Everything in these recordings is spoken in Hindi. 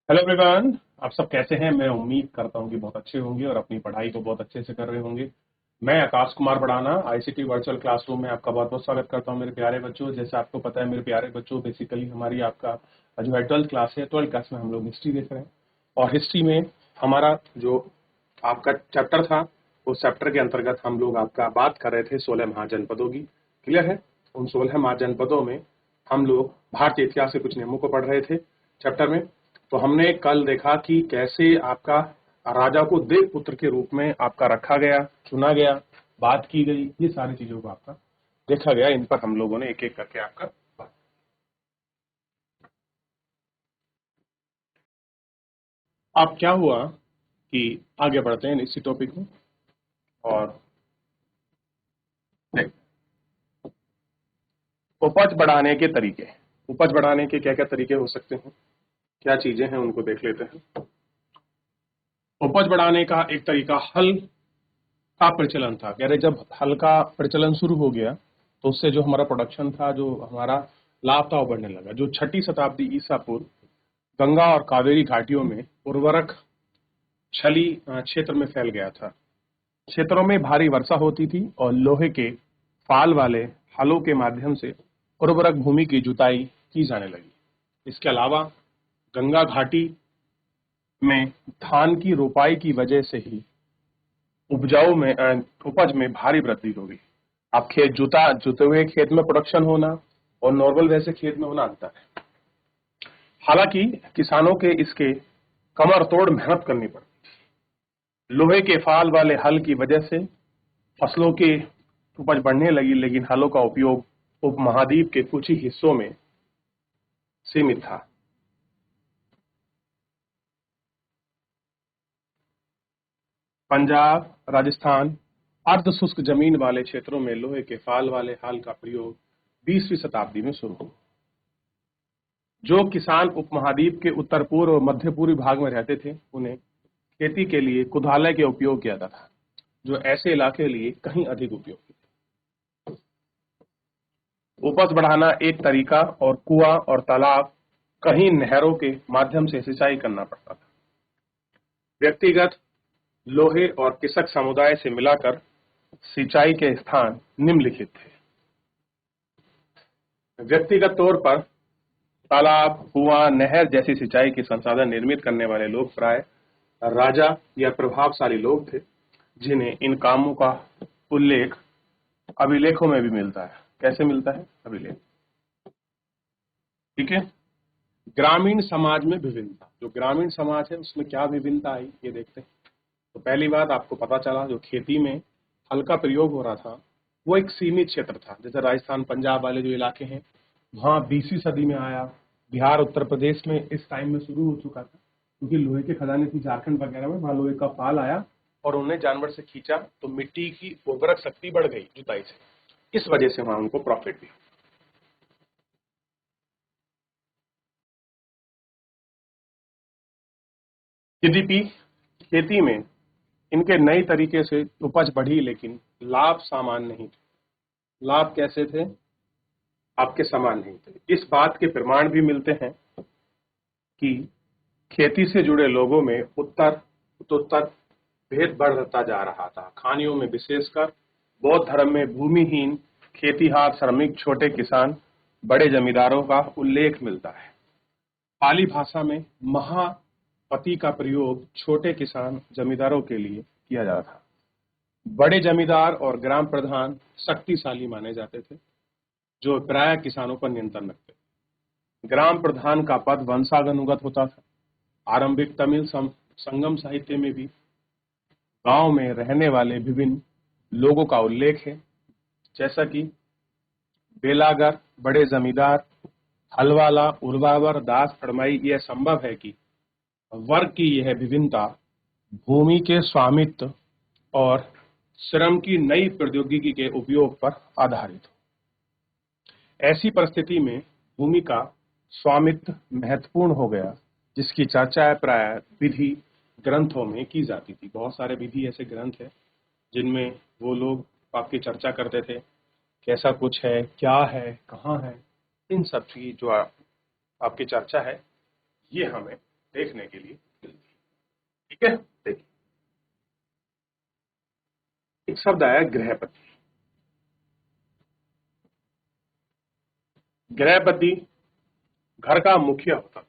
Hello everyone. आप सब कैसे हैं? मैं उम्मीद करता हूं कि बहुत अच्छे होंगे और अपनी पढ़ाई को बहुत अच्छे से कर रहे होंगे। मैं आकाश कुमार बढ़ाना आईसीटी वर्चुअल क्लासरूम में आपका बहुत बहुत स्वागत करता हूं मेरे प्यारे बच्चों। जैसे आपको पता है मेरे प्यारे बच्चों, बेसिकली हमारी आपका जो है 12th क्लास है, 12th क्लास में हम लोग हिस्ट्री देख रहे हैं। और हिस्ट्री में हमारा जो आपका चैप्टर था, उस चैप्टर के अंतर्गत हम लोग आपका बात कर रहे थे 16 महाजनपदों की। क्लियर है? उन 16 महाजनपदों में हम लोग भारतीय इतिहास के कुछ नियमों को पढ़ रहे थे चैप्टर में। तो हमने कल देखा कि कैसे आपका राजा को देवपुत्र के रूप में आपका रखा गया, चुना गया, बात की गई, ये सारी चीजों को आपका देखा गया। इन पर हम लोगों ने एक एक करके आपका बात। अब क्या हुआ कि आगे बढ़ते हैं इसी टॉपिक में और देखते हैं। उपज बढ़ाने के तरीके। उपज बढ़ाने के क्या क्या तरीके हो सकते हैं, क्या चीजें हैं, उनको देख लेते हैं। उपज बढ़ाने का एक तरीका हल का प्रचलन था। कह रहे जब हल का प्रचलन शुरू हो गया तो उससे जो हमारा प्रोडक्शन था, जो हमारा लाभ था, वो बढ़ने लगा। जो 6ठी शताब्दी ईसा पूर्व गंगा और कावेरी घाटियों में उर्वरक छली क्षेत्र में फैल गया था। क्षेत्रों में भारी वर्षा होती थी और लोहे के फाल वाले हलों के माध्यम से उर्वरक भूमि की जुताई की जाने लगी। इसके अलावा गंगा घाटी में धान की रोपाई की वजह से ही उपजाऊ में उपज में भारी वृद्धि होगी। आप जुते हुए खेत में प्रोडक्शन होना और नॉर्मल वैसे खेत में होना अंतर है। हालांकि किसानों के इसके कमर तोड़ मेहनत करनी पड़ती। लोहे के फाल वाले हल की वजह से फसलों के उपज बढ़ने लगी, लेकिन हलों का उपयोग उपमहाद्वीप के कुछ ही हिस्सों में सीमित था। पंजाब, राजस्थान, अर्ध शुष्क जमीन वाले क्षेत्रों में लोहे के फाल वाले हल का प्रयोग 20वीं शताब्दी में शुरू हुआ। जो किसान उपमहाद्वीप के उत्तर पूर्व और मध्य पूर्वी भाग में रहते थे, उन्हें खेती के लिए कुदाले के उपयोग किया जाता था, जो ऐसे इलाके के लिए कहीं अधिक उपयोगी थे। उपज बढ़ाना एक तरीका और कुआं और तालाब, कहीं नहरों के माध्यम से सिंचाई करना पड़ता था। व्यक्तिगत लोहे और कृषक समुदाय से मिलाकर सिंचाई के स्थान निम्नलिखित थे। व्यक्तिगत तौर पर तालाब, कुआं, नहर जैसी सिंचाई के संसाधन निर्मित करने वाले लोग प्राय राजा या प्रभावशाली लोग थे, जिन्हें इन कामों का उल्लेख अभिलेखों में भी मिलता है। कैसे मिलता है? अभिलेख। ठीक है। ग्रामीण समाज में विभिन्नता। जो ग्रामीण समाज है उसमें क्या विभिन्नता आई, ये देखते हैं। तो पहली बात आपको पता चला, जो खेती में हल का प्रयोग हो रहा था वो एक सीमित क्षेत्र था। जैसे राजस्थान, पंजाब वाले जो इलाके हैं, वहां 20वीं सदी में आया। बिहार, उत्तर प्रदेश में इस टाइम में शुरू हो चुका था, क्योंकि लोहे के खदानें थी झारखंड वगैरह में, वहां लोहे का फाल आया और उन्हें जानवर से खींचा तो मिट्टी की उर्वरक शक्ति बढ़ गई जुताई से। इस वजह से वहां उनको प्रॉफिट भी। यद्यपि खेती में इनके नए तरीके से उपज बढ़ी, लेकिन लाभ समान नहीं थे। लाभ कैसे थे? आपके समान नहीं थे। इस बात के प्रमाण भी मिलते हैं कि खेती से जुड़े लोगों में उत्तर भेद बढ़ता जा रहा था। खानियों में विशेषकर बौद्ध धर्म में भूमिहीन खेतीहार, श्रमिक, छोटे किसान, बड़े जमींदारों का उल्लेख मिलता है। पाली भाषा में महापति का प्रयोग छोटे किसान जमींदारों के लिए किया जाता था। बड़े जमींदार और ग्राम प्रधान शक्तिशाली माने जाते थे, जो प्राय किसानों पर नियंत्रण रखते थे। ग्राम प्रधान का पद वंशानुगत होता था। आरंभिक तमिल संगम साहित्य में भी गांव में रहने वाले विभिन्न लोगों का उल्लेख है, जैसा कि बेलागर, बड़े जमींदार, हलवाला, उर्वावर, दास, फड़माई। यह संभव है कि वर्ग की यह विभिन्नता भूमि के स्वामित्व और श्रम की नई प्रौद्योगिकी के उपयोग पर आधारित हो। ऐसी परिस्थिति में भूमि का स्वामित्व महत्वपूर्ण हो गया, जिसकी चर्चा प्राय विधि ग्रंथों में की जाती थी। बहुत सारे विधि ऐसे ग्रंथ हैं जिनमें वो लोग आपकी चर्चा करते थे, कैसा कुछ है, क्या है, कहाँ है। इन सब की जो आपकी चर्चा है, ये हमें देखने के लिए मिलती है। ठीक है, देखिए एक शब्द आया गृहपति। गृहपति घर का मुखिया होता था।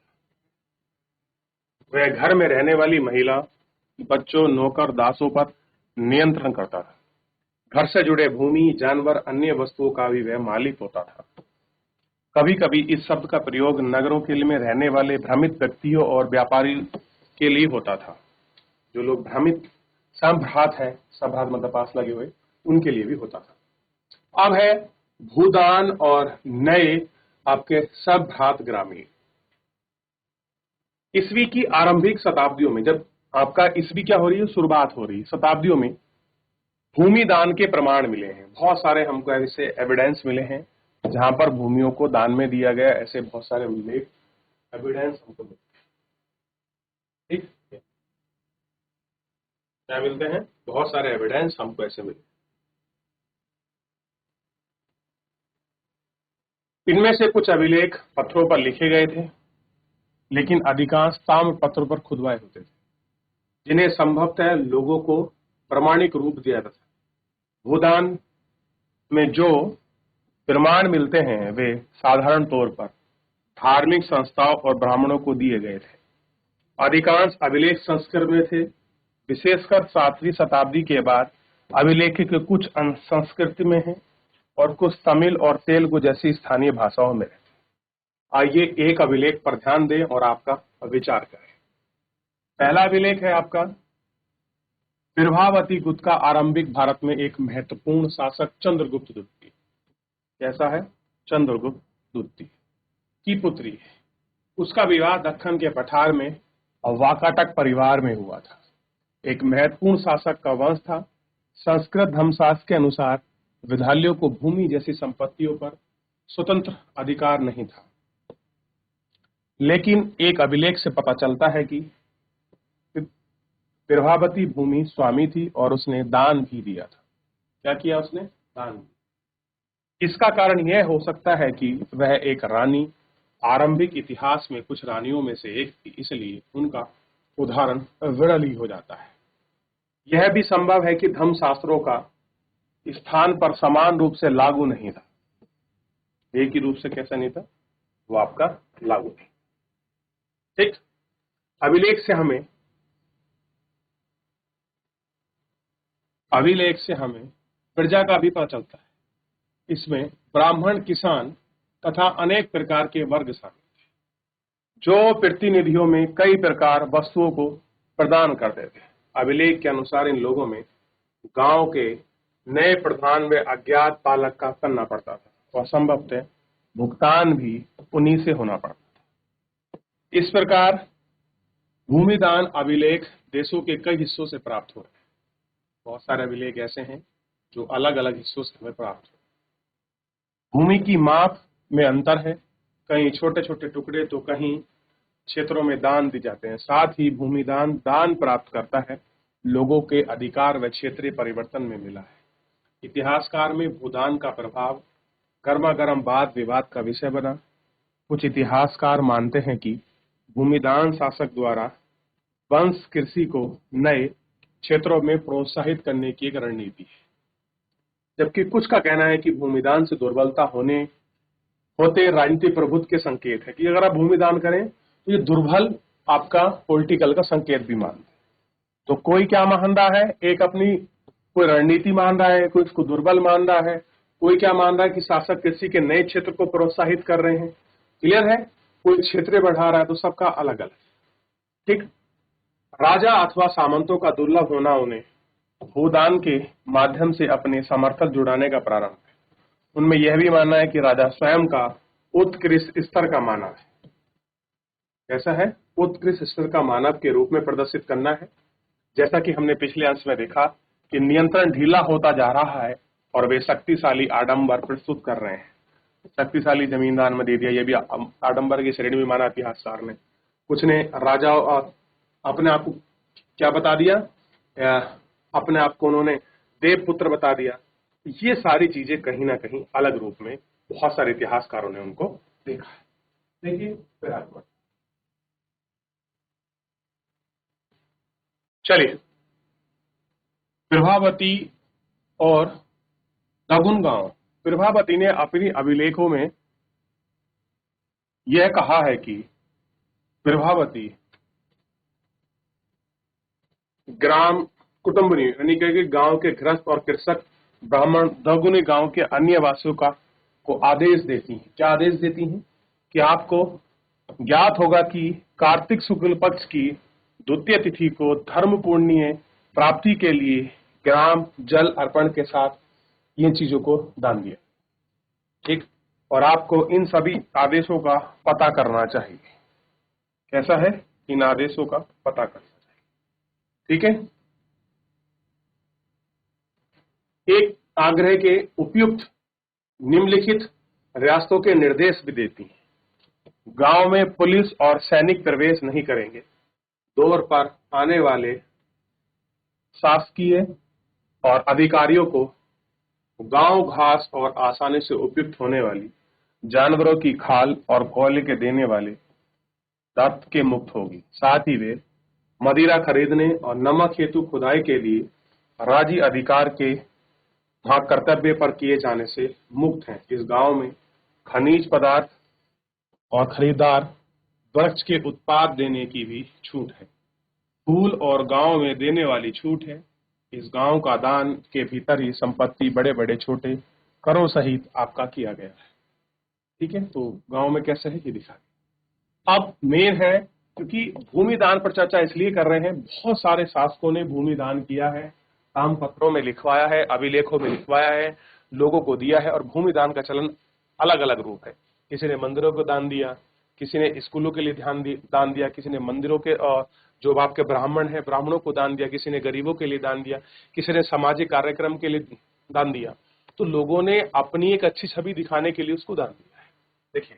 वह घर में रहने वाली महिला, बच्चों, नौकर, दासों पर नियंत्रण करता था। घर से जुड़े भूमि, जानवर, अन्य वस्तुओं का भी वह मालिक होता था। कभी कभी इस शब्द का प्रयोग नगरों के में रहने वाले भ्रमित व्यक्तियों और व्यापारी के लिए होता था। जो लोग भ्रमित, संभ्रात है, संभ्रात मतलब पास लगे हुए, उनके लिए भी होता था। अब है भूदान और नए आपके संभ्रात ग्रामीण। ईस्वी की आरंभिक शताब्दियों में, जब आपका ईस्वी क्या हो रही है, शुरुआत हो रही है, शताब्दियों में भूमि दान के प्रमाण मिले हैं। बहुत सारे हमको ऐसे एविडेंस मिले हैं जहां पर भूमियों को दान में दिया गया, ऐसे बहुत सारे उल्लेख, एविडेंस हमको मिलते हैं। ठीक, क्या मिलते हैं? बहुत सारे एविडेंस हमको ऐसे मिले। इनमें से कुछ अभिलेख पत्थरों पर लिखे गए थे, लेकिन अधिकांश ताम्र पत्रों पर खुदवाए होते थे, जिन्हें संभवतः लोगों को प्रामाणिक रूप दिया जाता था। भूदान में जो प्रमाण मिलते हैं वे साधारण तौर पर धार्मिक संस्थाओं और ब्राह्मणों को दिए गए थे। अधिकांश अभिलेख संस्कृत में थे, विशेषकर 7वीं शताब्दी के बाद अभिलेख के कुछ अंश संस्कृत में हैं और कुछ तमिल और तेलुगु जैसी स्थानीय भाषाओं में। आइए एक अभिलेख पर ध्यान दें और आपका विचार करें। पहला अभिलेख है आपका प्रभावती गुप्त का, आरंभिक भारत में एक महत्वपूर्ण शासक चंद्रगुप्त द्वितीय। कैसा है? चंद्रगुप्त द्वितीय की पुत्री है। उसका विवाह दक्कन के पठार में वाकाटक परिवार में हुआ था। एक महत्वपूर्ण शासक का वंश था। संस्कृत धर्मशास्त्र के अनुसार विधालियों को भूमि जैसी संपत्तियों पर स्वतंत्र अधिकार नहीं था, लेकिन एक अभिलेख से पता चलता है कि प्रभावती भूमि स्वामी थी और उसने दान भी दिया था। क्या किया उसने? दान। इसका कारण यह हो सकता है कि वह एक रानी, आरंभिक इतिहास में कुछ रानियों में से एक थी, इसलिए उनका उदाहरण विरल ही हो जाता है। यह भी संभव है कि धर्मशास्त्रों का स्थान पर समान रूप से लागू नहीं था। एक ही रूप से कैसा नहीं था? वो आपका लागू नहीं। ठीक, अभिलेख से हमें प्रजा का भी पता चलता है। इसमें ब्राह्मण, किसान तथा अनेक प्रकार के वर्ग शामिल थे, जो प्रतिनिधियों में कई प्रकार वस्तुओं को प्रदान करते थे। अभिलेख के अनुसार इन लोगों में गांव के नए प्रधान व अज्ञात पालक का करना पड़ता था और संभवतः भुगतान भी उन्हीं से होना पड़ता था। इस प्रकार भूमिदान अभिलेख देशों के कई हिस्सों से प्राप्त हुए। बहुत सारे अभिलेख ऐसे हैं जो अलग अलग हिस्सों से हमें प्राप्त हुए। भूमि की माप में अंतर है, कहीं छोटे छोटे टुकड़े तो कहीं क्षेत्रों में दान दी जाते हैं। साथ ही भूमिदान दान प्राप्त करता है लोगों के अधिकार व क्षेत्रीय परिवर्तन में मिला है। इतिहासकार में भूदान का प्रभाव गर्मागर्म वाद विवाद का विषय बना। कुछ इतिहासकार मानते हैं कि भूमिदान शासक द्वारा वंश कृषि को नए क्षेत्रों में प्रोत्साहित करने की एक रणनीति है, जबकि कुछ का कहना है कि भूमिदान से दुर्बलता होते राजनीतिक प्रभुत्व के संकेत है, कि अगर आप भूमिदान करें तो ये दुर्बल आपका पॉलिटिकल का संकेत भी मानते हैं। तो कोई क्या मान रहा है? एक अपनी कोई रणनीति मान रहा है, कोई इसको दुर्बल मान रहा है, कोई क्या मान रहा है कि शासक कृषि के नए क्षेत्र को प्रोत्साहित कर रहे हैं। क्लियर है? कोई क्षेत्र बढ़ा रहा है, तो सबका अलग अलग। ठीक, राजा अथवा सामंतों का दुर्लभ होना उन्हें भूदान के माध्यम से अपने समर्थक जुड़ाने का प्रारंभ है। उनमें यह भी मानना है कि राजा स्वयं का उत्कृष्ट स्तर का मानव है। कैसा है? उत्कृष्ट स्तर का मानव के रूप में प्रदर्शित करना है। जैसा कि हमने पिछले अंश में देखा कि नियंत्रण ढीला होता जा रहा है और वे शक्तिशाली आडंबर प्रस्तुत कर रहे हैं। शक्तिशाली जमींदार में दे दिया, यह भी आडंबर की श्रेणी में माना इतिहासकार ने। कुछ ने राजा अपने आप को क्या बता दिया? अपने आप को उन्होंने देवपुत्र बता दिया। ये सारी चीजें कहीं ना कहीं अलग रूप में बहुत सारे इतिहासकारों ने उनको देखा है। देखिए फिर आगे चलिए, प्रभावती और दगुन गांव। प्रभावती ने अपनी अभिलेखों में यह कहा है कि प्रभावती ग्राम कुटुंबनी यानी कि गांव के गृहस्थ और कृषक ब्राह्मण दगुनी गांव के अन्य वासियों का को आदेश देती हैं। क्या आदेश देती हैं? कि आपको ज्ञात होगा कि कार्तिक शुक्ल पक्ष की द्वितीय तिथि को धर्म पुण्य प्राप्ति के लिए ग्राम जल अर्पण के साथ इन चीजों को दान दिया। ठीक, और आपको इन सभी आदेशों का पता करना चाहिए। कैसा है? इन आदेशों का पता करना चाहिए। ठीक है, एक आग्रह के उपयुक्त निम्नलिखित रियासतों के निर्देश भी देती हैं। गांव में पुलिस और सैनिक प्रवेश नहीं करेंगे। दौर पर आने वाले शासकीय और अधिकारियों को गांव घास और आसानी से उपयुक्त होने वाली जानवरों की खाल और कोयले के देने वाले दांत के मुक्त होगी। साथ ही वे मदिरा खरीदने और नमक हेतु खुदाई के लिए राज्य अधिकार के वहां कर्तव्य पर किए जाने से मुक्त हैं। इस गांव में खनिज पदार्थ और खरीदार वृक्ष के उत्पाद देने की भी छूट है। फूल और गांव में देने वाली छूट है। इस गांव का दान के भीतर ही संपत्ति बड़े बड़े छोटे करों सहित आपका किया गया है। ठीक है, तो गांव में कैसे है ये दिखा। अब मेन है, क्योंकि भूमि दान पर चर्चा इसलिए कर रहे हैं, बहुत सारे शासकों ने भूमि दान किया है, ताम पत्रों में लिखवाया है, अभिलेखों में लिखवाया है, लोगों को दिया है। और भूमि दान का चलन अलग अलग रूप है। किसी ने मंदिरों को दान दिया, किसी ने स्कूलों के लिए दान दिया, किसी ने मंदिरों के जो आपके ब्राह्मण हैं ब्राह्मणों को दान दिया, किसी ने गरीबों के लिए दान दिया, किसी ने सामाजिक कार्यक्रम के लिए दान दिया। तो लोगों ने अपनी एक अच्छी छवि दिखाने के लिए उसको दान दिया है। देखिए,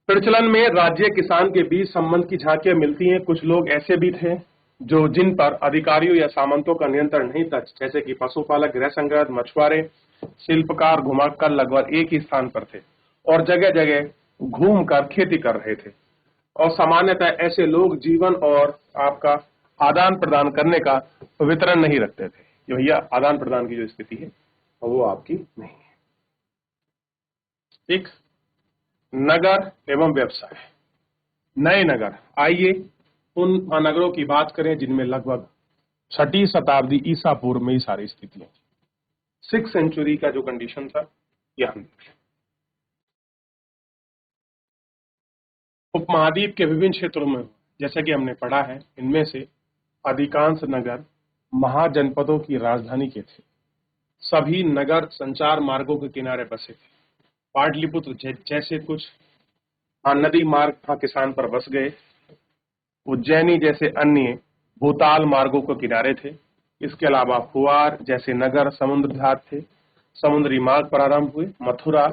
प्रचलन में राज्य किसान के बीच संबंध की झांकियां मिलती हैं। कुछ लोग ऐसे भी थे जो जिन पर अधिकारियों या सामंतों का नियंत्रण नहीं था, जैसे कि पशुपालक, गृह संग्रह, मछुआरे, शिल्पकार, घुमाकर लगभग एक ही स्थान पर थे और जगह जगह घूमकर खेती कर रहे थे। और सामान्यतः ऐसे लोग जीवन और आपका आदान प्रदान करने का वितरण नहीं रखते थे। कि भैया आदान प्रदान की जो स्थिति है वो आपकी नहीं है। ठीक, नगर एवं व्यवसाय। नए नगर, आइए उन नगरों की बात करें जिनमें लगभग 6वीं शताब्दी ईसा पूर्व में ही सारी स्थितियां थी। 6th सेंचुरी का जो कंडीशन था यह हम देख लें। उपमहाद्वीप के विभिन्न क्षेत्रों में, जैसा कि हमने पढ़ा है, इनमें से अधिकांश नगर महाजनपदों की राजधानी के थे। सभी नगर संचार मार्गों के किनारे बसे थे। पाटलिपुत्र जैसे कुछ नदी मार्ग किसान पर बस गए। उज्जैनी जैसे अन्य भूताल मार्गों के किनारे थे। इसके अलावा फुआर जैसे नगर समुद्र घाट थे, समुद्री मार्ग प्रारंभ हुए। मथुरा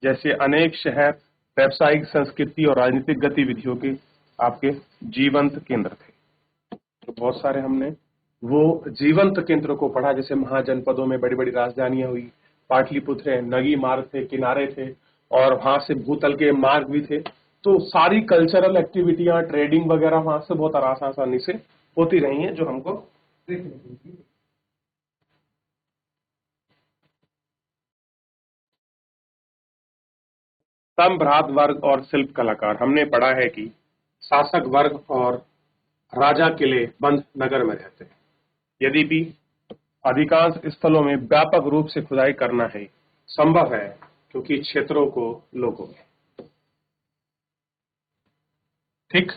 जैसे अनेक शहर व्यावसायिक, संस्कृति और राजनीतिक गतिविधियों के आपके जीवंत केंद्र थे। तो बहुत सारे हमने वो जीवंत केंद्रों को पढ़ा, जैसे महाजनपदों में बड़ी बड़ी राजधानियां हुई, पाटलिपुत्र है, नगी मार्ग थे, किनारे थे और वहां से भूतल के मार्ग भी थे। तो सारी कल्चरल एक्टिविटियां, ट्रेडिंग वगैरह वहां से बहुत आसानी से होती रही हैं, जो हमको देखने को मिलती है। सम्भ्रात वर्ग और शिल्प कलाकार। हमने पढ़ा है कि शासक वर्ग और राजा किले बंद नगर में रहते हैं। यद्यपि अधिकांश स्थलों में व्यापक रूप से खुदाई करना है संभव है, क्योंकि क्षेत्रों को लोगों में ठीक,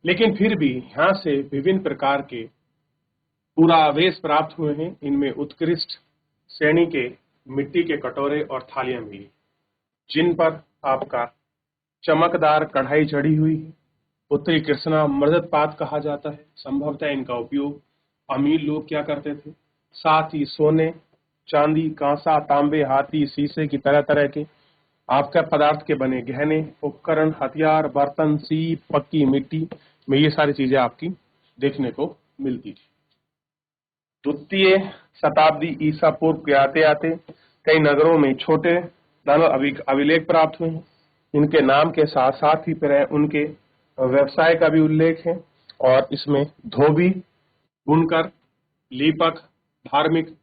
लेकिन फिर भी यहां से विभिन्न प्रकार के पुरावेश प्राप्त हुए हैं। इनमें उत्कृष्ट श्रेणी के मिट्टी के कटोरे और थालियां मिली, जिन पर आपका चमकदार कढ़ाई चढ़ी हुई है। उत्तरी कृष्णा मृदत पात कहा जाता है। संभवतः इनका उपयोग अमीर लोग क्या करते थे। साथ ही सोने, चांदी, कांसा, तांबे, हाथी, शीशे की तरह तरह के आपका पदार्थ के बने गहने, उपकरण, हथियार, बर्तन, सीप, पक्की मिट्टी में ये सारी चीजें आपकी देखने को मिलती थी। द्वितीय शताब्दी ईसा पूर्व के आते आते कई नगरों में छोटे अभिलेख प्राप्त हुए हैं। इनके नाम के साथ साथ ही फिर उनके व्यवसाय का भी उल्लेख है। और इसमें धोबी बुनकर, लीपक, धार्मिक,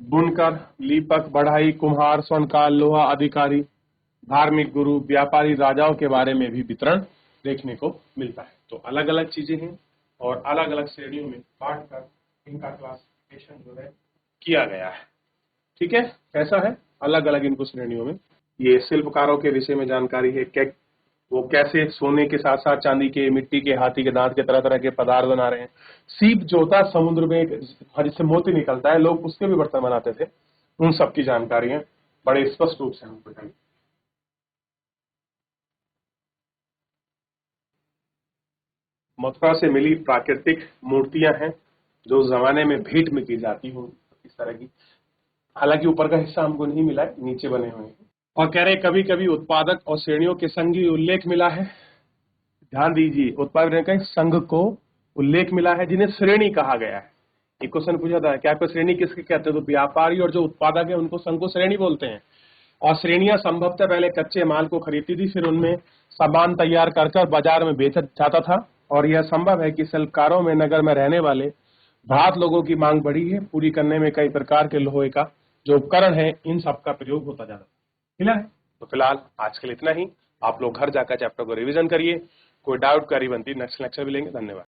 बुनकर, लीपक, बढ़ाई, कुम्हार, स्वर्णकार, लोहा अधिकारी, धार्मिक, गुरु, व्यापारी, राजाओं के बारे में भी वितरण देखने को मिलता है। तो अलग अलग चीजें हैं और अलग अलग श्रेणियों में बांट कर इनका क्लासिफिकेशन जो है किया गया है। ठीक है, कैसा है, अलग अलग इनको श्रेणियों में। ये शिल्पकारों के विषय में जानकारी है, वो कैसे सोने के साथ साथ चांदी के, मिट्टी के, हाथी के दांत के तरह तरह के पदार्थ बना रहे हैं। सीप जो होता है समुद्र में जिससे मोती निकलता है, लोग उसके भी बर्तन बनाते थे। उन सब की जानकारी है, बड़े स्पष्ट रूप से हमको बताइए। मथुरा से मिली प्राकृतिक मूर्तियां हैं जो उस जमाने में भेंट में की जाती हूँ इस तरह की। हालांकि ऊपर का हिस्सा हमको नहीं मिला है, नीचे बने हुए हैं। और कह रहे कभी कभी उत्पादक और श्रेणियों के संग ही उल्लेख मिला है। ध्यान दीजिए, उत्पादक का संघ को उल्लेख मिला है जिन्हें श्रेणी कहा गया है। एक क्वेश्चन पूछा था कि आपको श्रेणी किसके कहते हैं, तो व्यापारी और जो उत्पादक है उनको संघ को श्रेणी बोलते हैं। और श्रेणियां संभवतः पहले कच्चे माल को खरीदती थी, फिर उनमें सामान तैयार कर बाजार में बेचा जाता था। और यह संभव है कि शिल्पकारों में नगर में रहने वाले भारत लोगों की मांग बढ़ी है, पूरी करने में कई प्रकार के लोहे का जो उपकरण है इन सब का प्रयोग होता जा रहा है। तो फिलहाल आज के लिए इतना ही। आप लोग घर जाकर चैप्टर को रिवीजन करिए, कोई डाउट क्वेरी बनती नेक्स्ट लेक्चर भी लेंगे। धन्यवाद।